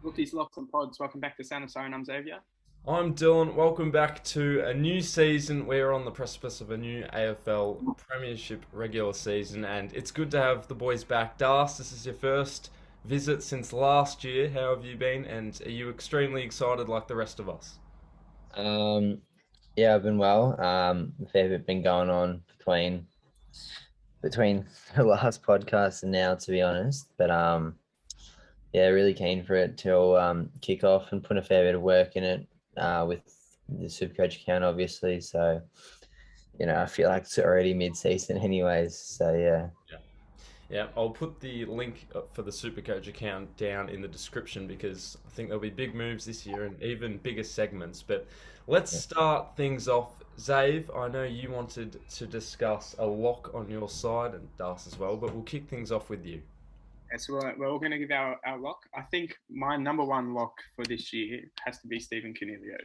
Rookies, locks and pods. Welcome back to Sound of Siren. I'm Xavier. I'm Dylan. Welcome back to a new season. We're on the precipice of a new AFL Premiership regular season, and it's good to have the boys back. Das, this is your first visit since last year. How have you been? And are you extremely excited like the rest of us? Um, yeah, I've been well. A fair bit been going on between the last podcast and now, to be honest. But yeah, really keen for it to kick off and put a fair bit of work in it with the SuperCoach account, obviously. So I feel like it's already mid-season, anyways. So yeah. Yeah, I'll put the link for the Supercoach account down in the description because I think there'll be big moves this year and even bigger segments. But let's start things off. Zave, I know you wanted to discuss a lock on your side and Das as well, but we'll kick things off with you. So we're all going to give our lock. I think my number one lock for this year has to be Stephen Canelio.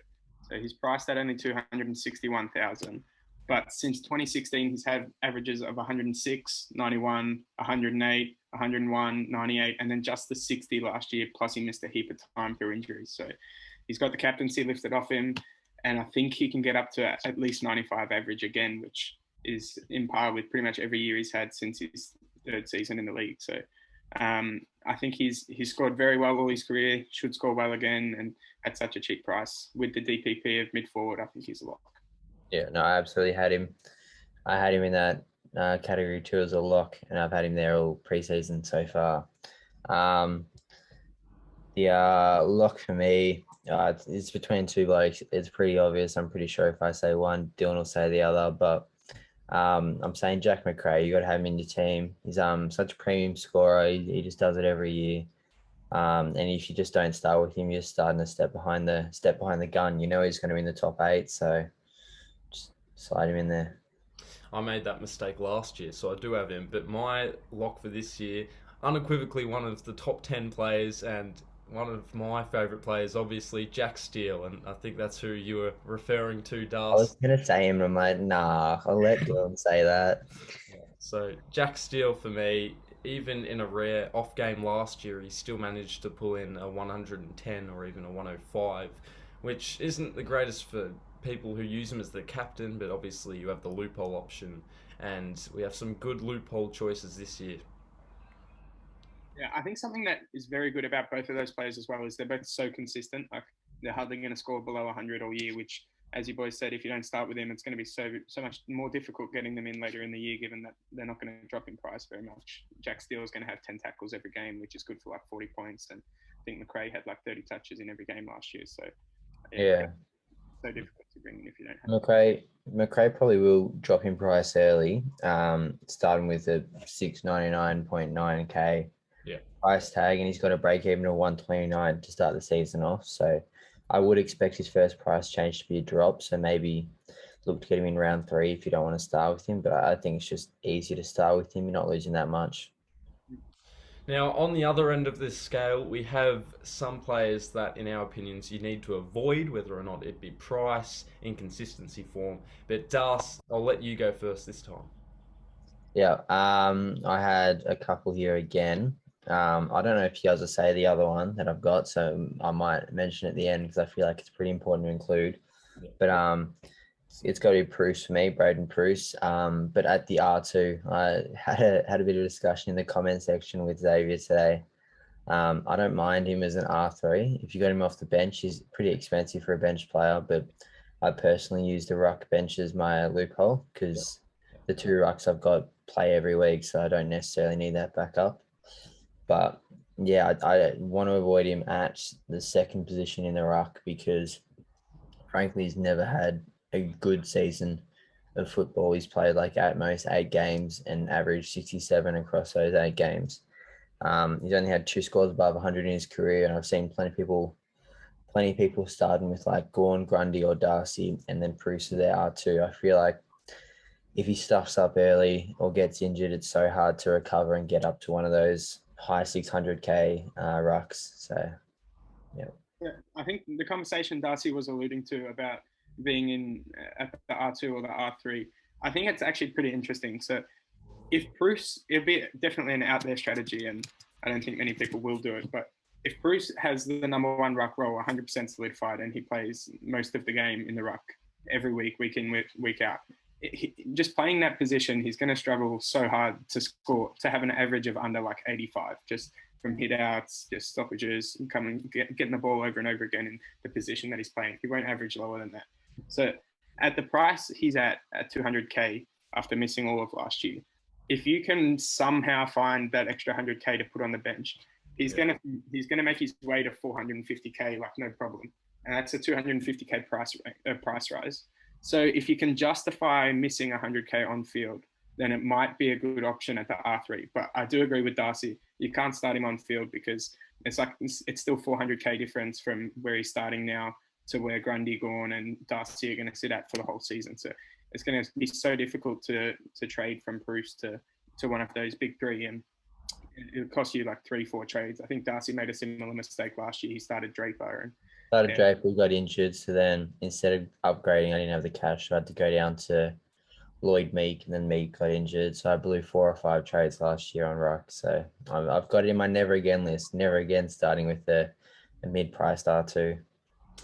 So he's priced at only 261,000. But since 2016, he's had averages of 106, 91, 108, 101, 98, and then just the 60 last year. Plus, he missed a heap of time through injuries. So he's got the captaincy lifted off him. And I think he can get up to at least 95 average again, which is in par with pretty much every year he's had since his third season in the league. So I think he's scored very well all his career, should score well again, and at such a cheap price with the DPP of mid forward, I think he's a lock. Yeah, no, I absolutely had him. I had him in that category two as a lock, and I've had him there all preseason so far. Um, the lock for me, it's between two blokes. It's pretty obvious. I'm pretty sure if I say one, Dylan will say the other. But I'm saying Jack McRae. You got to have him in your team. He's such a premium scorer. He just does it every year. And if you just don't start with him, you're starting to step behind the gun. You know he's going to be in the top eight, so just slide him in there. I made that mistake last year, so I do have him. But my lock for this year, unequivocally one of the top 10 players and one of my favourite players, obviously, Jack Steele. And I think that's who you were referring to, I was Das. gonna say him, and I'm like, nah, I'll let Dylan say that. So, Jack Steele for me, even in a rare off game last year, he still managed to pull in a 110 or even a 105, which isn't the greatest for people who use him as the captain, but obviously you have the loophole option, and we have some good loophole choices this year. Yeah, I think something that is very good about both of those players as well is they're both so consistent. Like they're hardly going to score below 100 all year, which, as you boys said, if you don't start with them, it's going to be so much more difficult getting them in later in the year, given that they're not going to drop in price very much. Jack Steele is going to have 10 tackles every game, which is good for like 40 points, and I think McRae had like 30 touches in every game last year. So yeah, Yeah, so difficult to bring in if you don't have. McRae probably will drop in price early. Starting with a 699.9k Yeah. price tag, and he's got a break even of 129 to start the season off. So I would expect his first price change to be a drop. So maybe look to get him in round three if you don't want to start with him. But I think it's just easier to start with him. You're not losing that much. Now, on the other end of this scale, we have some players that, in our opinions, you need to avoid, whether or not it be price, inconsistency form. But Das, I'll let you go first this time. Yeah. I had a couple here again. I don't know if you guys will say the other one that I've got, so I might mention it at the end because I feel like it's pretty important to include. Yeah. But it's got to be Bruce for me, Braden Bruce. But at the R2, I had a bit of a discussion in the comment section with Xavier today. I don't mind him as an R3. If you got him off the bench, he's pretty expensive for a bench player, but I personally use the ruck bench as my loophole Yeah. because the two rucks I've got play every week, so I don't necessarily need that backup. But yeah, I want to avoid him at the second position in the ruck because frankly, he's never had a good season of football. He's played like at most 8 games and averaged 67 across those 8 games. He's only had two scores above 100 in his career, and I've seen plenty of people starting with like Gorn, Grundy, or Darcy, and then Bruce there are too. I feel like if he stuffs up early or gets injured, it's so hard to recover and get up to one of those high 600k rucks. So yeah. Yeah, I think the conversation Darcy was alluding to about being in at the R2 or the R3, I think it's actually pretty interesting. So if Bruce, it'll be definitely an out there strategy, and I don't think many people will do it. But if Bruce has the number one ruck role 100% solidified and he plays most of the game in the ruck every week in, week out, just playing that position, he's going to struggle so hard to score, to have an average of under like 85, just from hit outs, just stoppages, and getting the ball over and over again in the position that he's playing. He won't average lower than that. So at the price he's at 200K after missing all of last year, if you can somehow find that extra 100K to put on the bench, he's gonna make his way to 450K like no problem, and that's a 250K price rise. So if you can justify missing 100K on field, then it might be a good option at the R3. But I do agree with Darcy. You can't start him on field because it's still 400K difference from where he's starting now to where Grundy, Gawn, and Darcy are going to sit at for the whole season. So it's going to be so difficult to trade from Bruce to one of those big three, and it would cost you like 3-4 trades. I think Darcy made a similar mistake last year. He started Draper and Draper, got injured, so then instead of upgrading, I didn't have the cash, so I had to go down to Lloyd Meek, and then Meek got injured. So I blew 4 or 5 trades last year on ruck. So I've got it in my never again list. Never again starting with a mid-priced R2.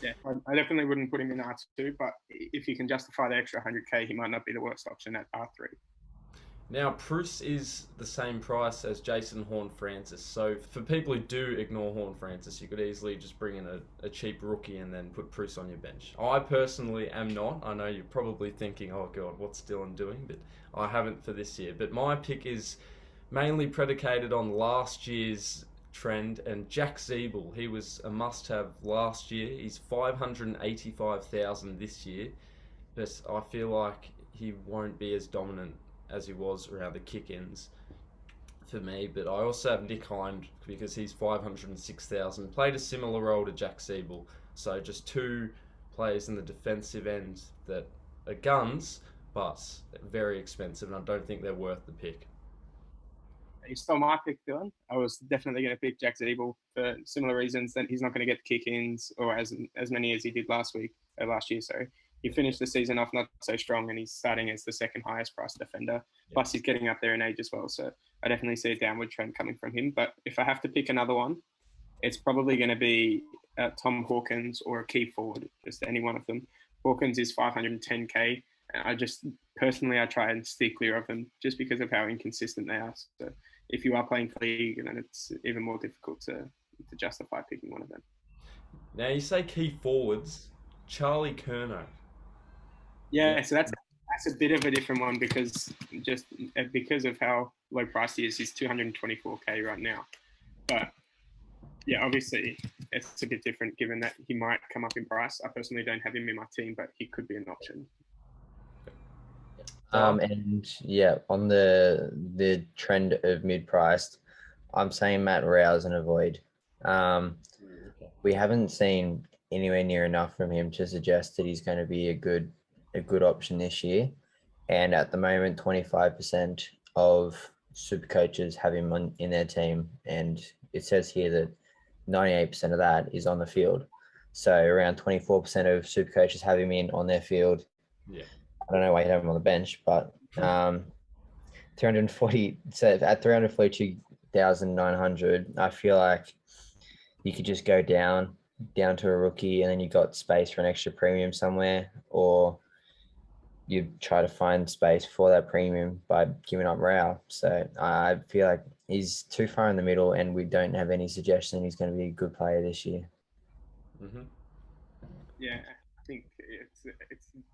Yeah, I definitely wouldn't put him in R2, but if you can justify the extra 100K, he might not be the worst option at R3. Now, Bruce is the same price as Jason Horne-Francis. So for people who do ignore Horne-Francis, you could easily just bring in a cheap rookie and then put Bruce on your bench. I personally am not. I know you're probably thinking, oh God, what's Dylan doing? But I haven't for this year. But my pick is mainly predicated on last year's trend, and Jack Zeeble, he was a must-have last year. He's 585,000 this year, but I feel like he won't be as dominant as he was around the kick-ins for me. But I also have Nick Hind because he's 506,000, played a similar role to Jack Zeeble. So just 2 players in the defensive end that are guns, but very expensive, and I don't think they're worth the pick. You stole my pick, Dylan. I was definitely going to pick Jack Zeeble for similar reasons. That he's not going to get kick-ins or as many as he did last year. Sorry, he finished the season off not so strong, and he's starting as the second highest priced defender. Yeah. Plus, he's getting up there in age as well. So I definitely see a downward trend coming from him. But if I have to pick another one, it's probably going to be Tom Hawkins or a key forward, just any one of them. Hawkins is 510K. And I try and steer clear of them just because of how inconsistent they are. So if you are playing for league, then it's even more difficult to justify picking one of them. Now you say key forwards, Charlie Curnow. Yeah, so that's a bit of a different one because of how low priced he is. He's 224K right now. But yeah, obviously it's a bit different given that he might come up in price. I personally don't have him in my team, but he could be an option. And yeah, on the trend of mid-priced, I'm saying Matt Rouse and avoid. We haven't seen anywhere near enough from him to suggest that he's going to be a good option this year. And at the moment, 25% of SuperCoaches have him in their team, and it says here that 98% of that is on the field. So around 24% of SuperCoaches have him on their field. Yeah. I don't know why you have him on the bench, but 340. So at 342,900, I feel like you could just go down to a rookie, and then you got space for an extra premium somewhere, or you try to find space for that premium by giving up Rao. So I feel like he's too far in the middle, and we don't have any suggestion he's going to be a good player this year. Mm-hmm. Yeah. I think it's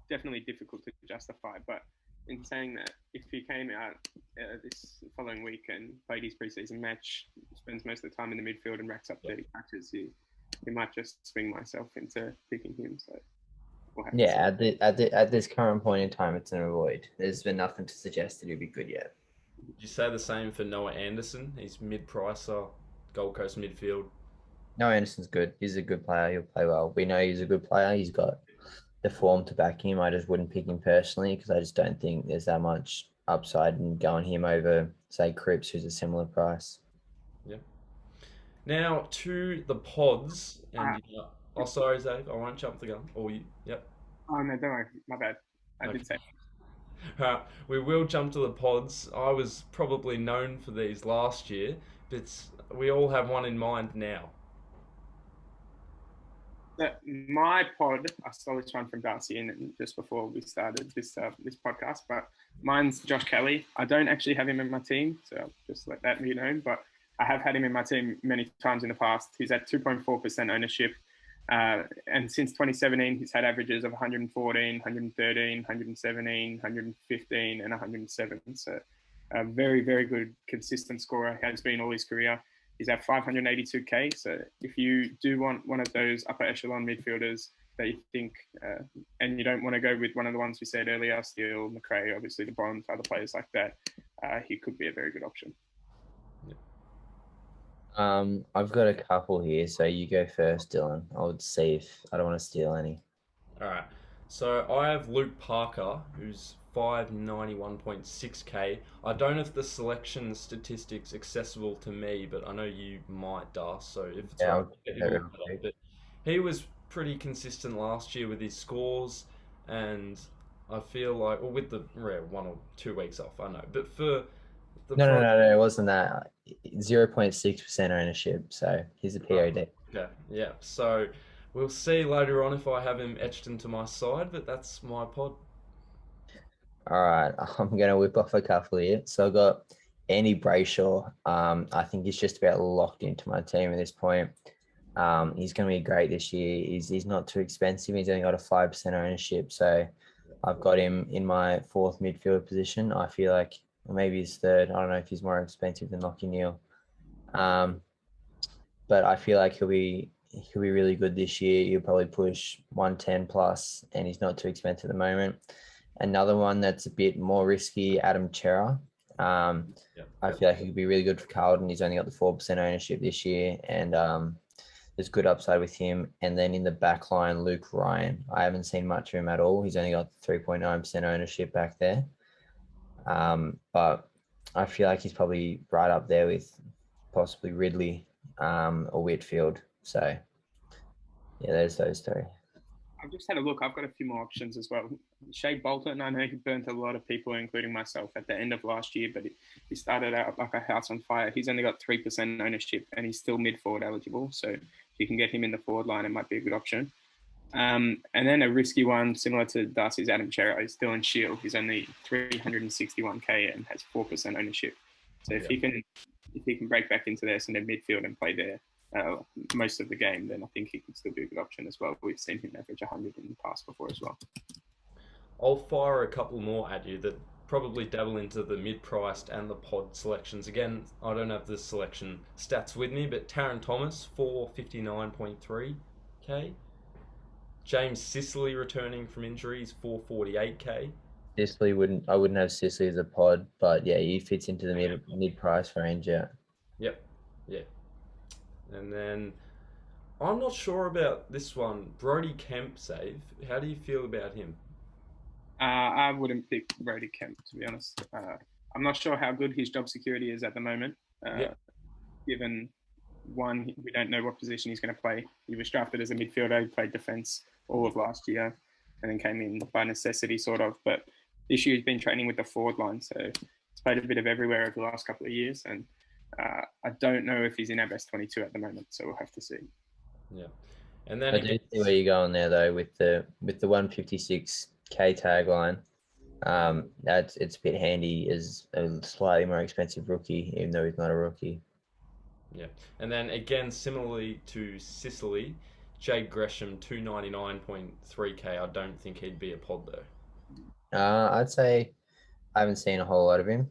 definitely difficult to justify, but in saying that, if he came out this following week and played his preseason match, spends most of the time in the midfield and racks up 30 catches, he might just swing myself into picking him. So yeah, at this current point in time, it's an avoid. There's been nothing to suggest that he'll be good yet. Did you say the same for Noah Anderson? He's mid-pricer, Gold Coast midfield. Noah Anderson's good. He's a good player. He'll play well. We know he's a good player. He's got the form to back him. I just wouldn't pick him personally because I just don't think there's that much upside in going him over, say, Cripps, who's a similar price. Yeah. Now to the pods. And sorry, Zave. I won't jump the gun. Or you? Yep. Oh no, don't worry. My bad. I did say. We will jump to the pods. I was probably known for these last year, but we all have one in mind now. My pod, I stole this one from Darcy and just before we started this podcast, but mine's Josh Kelly. I don't actually have him in my team, so I'll just let that be known. But I have had him in my team many times in the past. He's at 2.4% ownership. And since 2017, he's had averages of 114, 113, 117, 115, and 107. So a very, very good, consistent scorer, has been all his career. He's at 582K. So if you do want one of those upper echelon midfielders that you think, and you don't want to go with one of the ones we said earlier, Steele, McRae, obviously the Bonds, other players like that, he could be a very good option. I've got a couple here, so you go first, Dylan. I'll see if I don't want to steal any. All right. So I have Luke Parker, who's 591.6k. I don't have the selection statistics accessible to me, but I know you might, Das. So if it's right, but he was pretty consistent last year with his scores, and I feel like, well, with the rare 1 or 2 weeks off, I know, but for the no, it wasn't that. 0.6% ownership, so he's a POD. Yeah. So we'll see later on if I have him etched into my side, but that's my pod. All right, I'm going to whip off a couple here. So I've got Andy Brayshaw. I think he's just about locked into my team at this point. He's going to be great this year. He's not too expensive. He's only got a 5% ownership. So I've got him in my fourth midfield position. I feel like maybe he's third. I don't know if he's more expensive than Lachie Neale. But I feel like he'll be really good this year. He'll probably push 110 plus, and he's not too expensive at the moment. Another one that's a bit more risky, Adam Chera. I feel like he could be really good for Carlton. He's only got the 4% ownership this year, and there's good upside with him. And then in the back line, Luke Ryan. I haven't seen much of him at all. He's only got 3.9% ownership back there. But I feel like he's probably right up there with possibly Ridley or Whitfield. So, yeah, there's those three. I've just had a look. I've got a few more options as well. Shea Bolton, I know he burnt a lot of people, including myself, at the end of last year, but he started out like a house on fire. He's only got 3% ownership, and he's still mid-forward eligible. So if you can get him in the forward line, it might be a good option. And then a risky one, similar to Darcy's Adam Chera, is Dylan Shield. He's only 361k and has 4% ownership. So if he can break back into their centre midfield and play there most of the game, then I think he can still be a good option as well. We've seen him average 100 in the past before as well. I'll fire a couple more at you that probably dabble into the mid-priced and the pod selections. Again, I don't have the selection stats with me, but Taron Thomas, 459.3k. James Sicily returning from injuries, 448k. Sicily I wouldn't have Sicily as a pod, but yeah, he fits into the mid price range. Yeah. And then I'm not sure about this one, Brody Kemp save. How do you feel about him? I wouldn't pick Brody Kemp, to be honest. I'm not sure how good his job security is at the moment. Given one, we don't know what position he's going to play. He was drafted as a midfielder. He played defence all of last year, and then came in by necessity, sort of. But this year he's been training with the forward line, so he's played a bit of everywhere over the last couple of years, and I don't know if he's in our best 22 at the moment, so we'll have to see. Yeah, and then I do see where you're going there though with the 156k tagline. It's a bit handy as a slightly more expensive rookie, even though he's not a rookie. Yeah, and then again, similarly to Sicily, Jade Gresham, 299.3k. I don't think he'd be a pod though. I'd say I haven't seen a whole lot of him.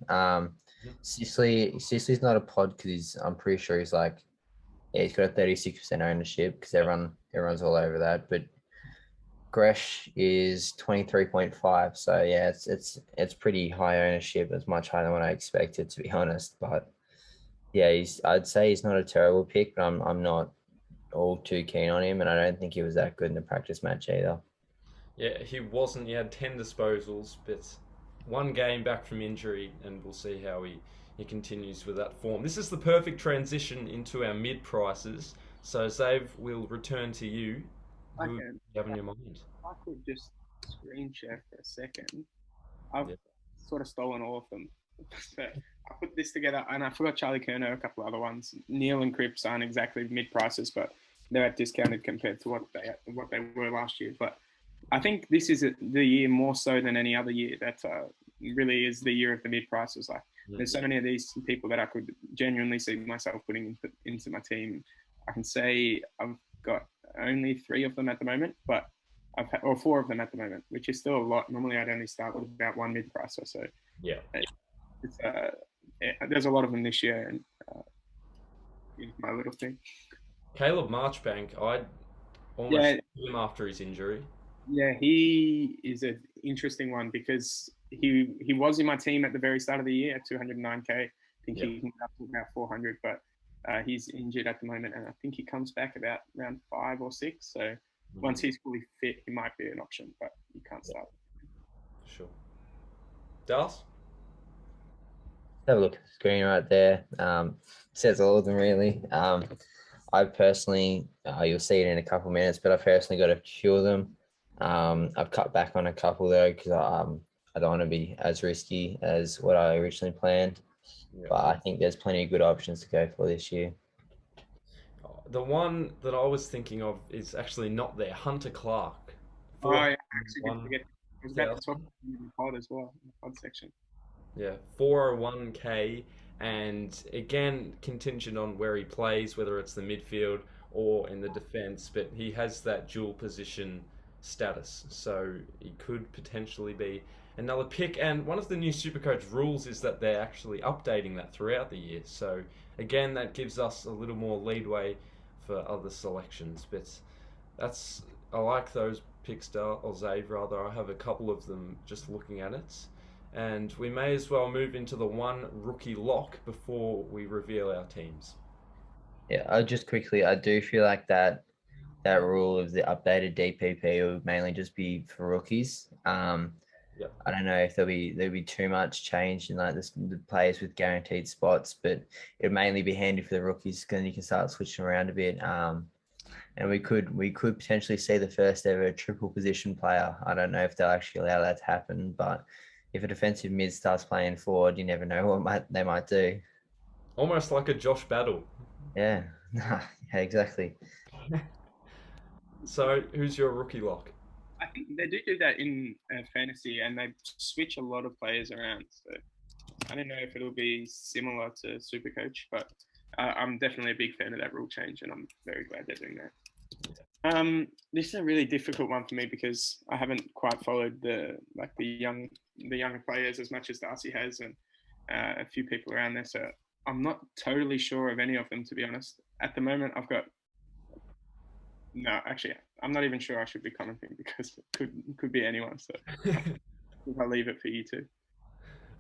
Sicily's not a pod because I'm pretty sure he's got a 36% ownership because everyone's all over that. But Gresh is 23.5, so yeah, it's pretty high ownership. It's much higher than what I expected, to be honest. But yeah, I'd say he's not a terrible pick, but I'm not all too keen on him, and I don't think he was that good in the practice match either. Yeah, he wasn't. He had 10 disposals, but one game back from injury, and we'll see how he continues with that form. This is the perfect transition into our mid prices. So, Zave, we'll return to you. Who do you have in your mind? I could just screen share for a second. I've sort of stolen all of them. So I put this together, and I forgot Charlie Kerner, a couple of other ones. Neil and Cripps aren't exactly mid prices, but they're discounted compared to what they were last year. But I think this is the year more so than any other year that really is the year of the mid prices. Like there's so many of these people that I could genuinely see myself putting into my team. I can say I've got only 3 of them at the moment, but or 4 of them at the moment, which is still a lot. Normally, I'd only start with about 1 mid pricer. So yeah, it's, there's a lot of them this year, and my little thing. Caleb Marchbank, I'd almost him after his injury. Yeah, he is an interesting one because he was in my team at the very start of the year at 209k. I think he can get up to about 400, but he's injured at the moment, and I think he comes back about around 5 or 6. So once he's fully fit, he might be an option, but you can't start. Sure. Dallas? Have a look at the screen right there. Says all of them really. I personally, you'll see it in a couple of minutes, but I personally got a few of them. I've cut back on a couple though because I don't want to be as risky as what I originally planned. Yeah. But I think there's plenty of good options to go for this year. The one that I was thinking of is actually not there. Hunter Clark. I actually did forget. I was about to talk in the pod as well, in the pod section. Yeah, 401k, and again, contingent on where he plays, whether it's the midfield or in the defence, but he has that dual position status, so he could potentially be another pick. And one of the new SuperCoach rules is that they're actually updating that throughout the year, so again, that gives us a little more leadway for other selections. But I like those picks, or Zave rather. I have a couple of them just looking at it. And we may as well move into the one rookie lock before we reveal our teams. Yeah, I do feel like that rule of the updated DPP will mainly just be for rookies. I don't know if there'll be too much change in like the players with guaranteed spots, but it'll mainly be handy for the rookies because you can start switching around a bit. And we could potentially see the first ever triple position player. I don't know if they'll actually allow that to happen, but if a defensive mid starts playing forward, you never know what they might do. Almost like a Josh Battle. Yeah, yeah, exactly. So, who's your rookie lock? I think they do that in fantasy, and they switch a lot of players around. So, I don't know if it'll be similar to SuperCoach, but I'm definitely a big fan of that rule change, and I'm very glad they're doing that. This is a really difficult one for me because I haven't quite followed the younger players as much as Darcy has, and a few people around there. So I'm not totally sure of any of them, to be honest. At the moment, I'm not even sure I should be commenting because it could be anyone. So I'll leave it for you two.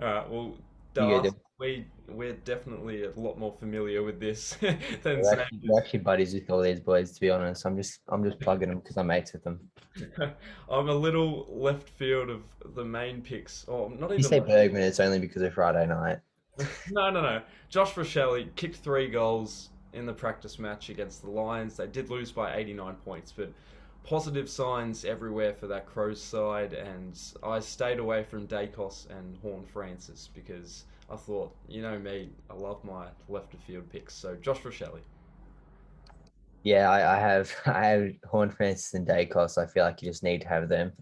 All right. Well, Darcy, we're definitely a lot more familiar with this than we're actually buddies with all these boys, to be honest. I'm just plugging them because I'm mates with them. I'm a little left field of the main picks. Oh, not even. You say Bergman, it's only because of Friday night. No. Josh Rochelle kicked 3 goals in the practice match against the Lions. They did lose by 89 points, but positive signs everywhere for that Crows side, and I stayed away from Dacos and Horn Francis because I thought, you know me, I love my left of field picks. So Josh Rochelle. Yeah, I have Horn Francis and Dacos. I feel like you just need to have them.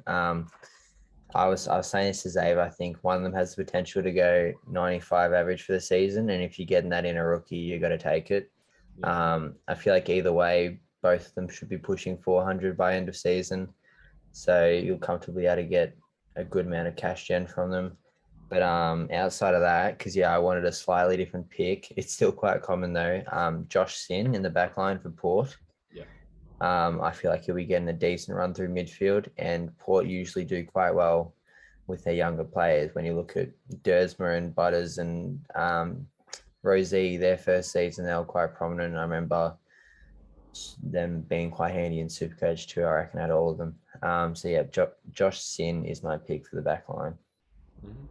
I was saying this to Zave, I think one of them has the potential to go 95 average for the season, and if you're getting that in a rookie, you got to take it. Yeah. I feel like either way, both of them should be pushing 400 by end of season, so you'll comfortably be able to get a good amount of cash gen from them. But outside of that, because I wanted a slightly different pick. It's still quite common though. Josh Sin in the back line for Port. Yeah. I feel like he'll be getting a decent run through midfield, and Port usually do quite well with their younger players. When you look at Dersma and Butters and Rosie, their first season, they were quite prominent. I remember them being quite handy in SuperCoach too. I reckon out of all of them. So yeah, Josh Sin is my pick for the back line. Mm-hmm.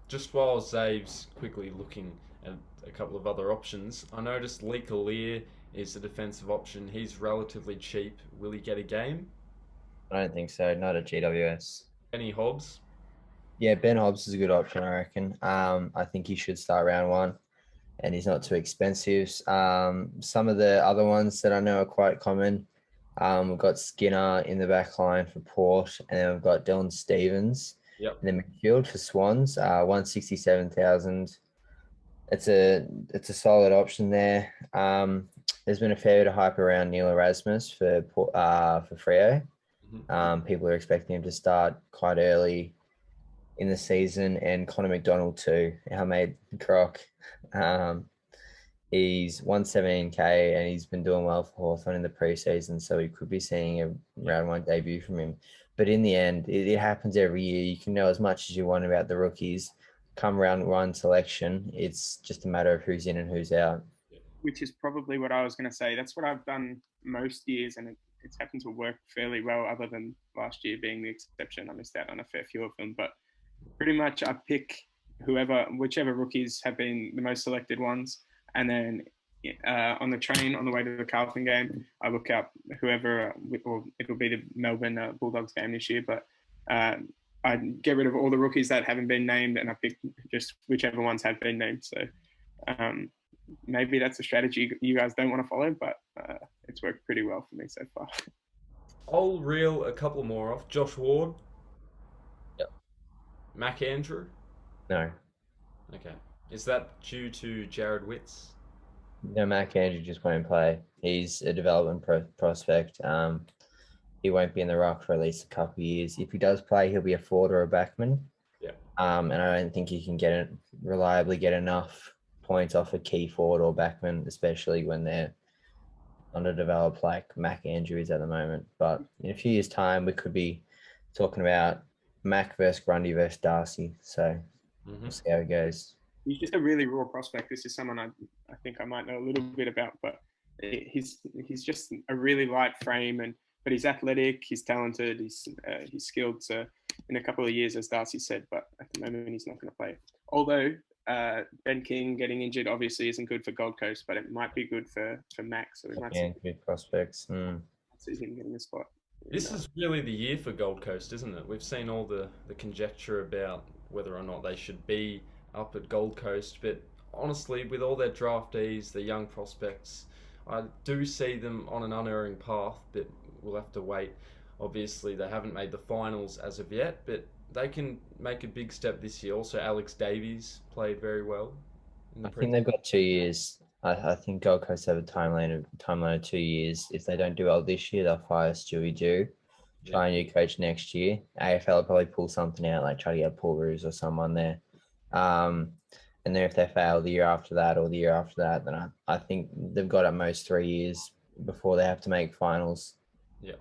Just while Zave's quickly looking at a couple of other options, I noticed Lee Collier is a defensive option. He's relatively cheap. Will he get a game? I don't think so. Not at GWS. Benny Hobbs? Yeah, Ben Hobbs is a good option, I reckon. I think he should start round 1. and he's not too expensive. Some of the other ones that I know are quite common. We've got Skinner in the back line for Port, and then we've got Dylan Stevens Yep. in the midfield for Swans. 167,000. It's a solid option there. There's been a fair bit of hype around Neil Erasmus for Freo. People are expecting him to start quite early in the season, and Connor McDonald too, our mate Croc. He's 117k and he's been doing well for Hawthorn in the preseason, so we could be seeing a round one debut from him. But in the end, it happens every year. You can know as much as you want about the rookies. Come round one selection, it's just a matter of who's in and who's out. Which is probably what I was going to say. That's what I've done most years, and it's happened to work fairly well, other than last year being the exception. I missed out on a fair few of them, but pretty much I pick whichever rookies have been the most selected ones, and then on the train on the way to the Carlton game, I look up whoever, or it'll be the Melbourne Bulldogs game this year, but I get rid of all the rookies that haven't been named, and I pick just whichever ones have been named. So maybe that's a strategy you guys don't want to follow, but it's worked pretty well for me so far. I'll reel a couple more off. Josh Ward. Yep. Mac Andrew. No. Okay. Is that due to Jared Witts? No, Mac Andrew just won't play. He's a development prospect. He won't be in the ruck for at least a couple of years. If he does play, he'll be a forward or a backman. Yeah. And I don't think he can reliably get enough points off a key forward or backman, especially when they're underdeveloped like Mac Andrew is at the moment. But in a few years' time, we could be talking about Mac versus Grundy versus Darcy. So we'll see how it goes. He's just a really raw prospect. This is someone I think I might know a little bit about, but he's just a really light frame, but he's athletic, he's talented, he's skilled. So in a couple of years, as Darcy said, but at the moment he's not going to play. Although Ben King getting injured obviously isn't good for Gold Coast, but it might be good for Max. So we might see good prospects. See him getting a spot. This is really the year for Gold Coast, isn't it? We've seen all the conjecture about whether or not they should be up at Gold Coast, but honestly, with all their draftees, their young prospects, I do see them on an unerring path, but we'll have to wait. Obviously, they haven't made the finals as of yet, but they can make a big step this year. Also, Alex Davies played very well. I think they've got 2 years. I think Gold Coast have a timeline of 2 years. If they don't do well this year, they'll fire Stewie Dew, try a new coach next year. AFL will probably pull something out, like try to get Paul Roos or someone there. And then if they fail the year after that or the year after that, then I think they've got at most 3 years before they have to make finals. Yeah.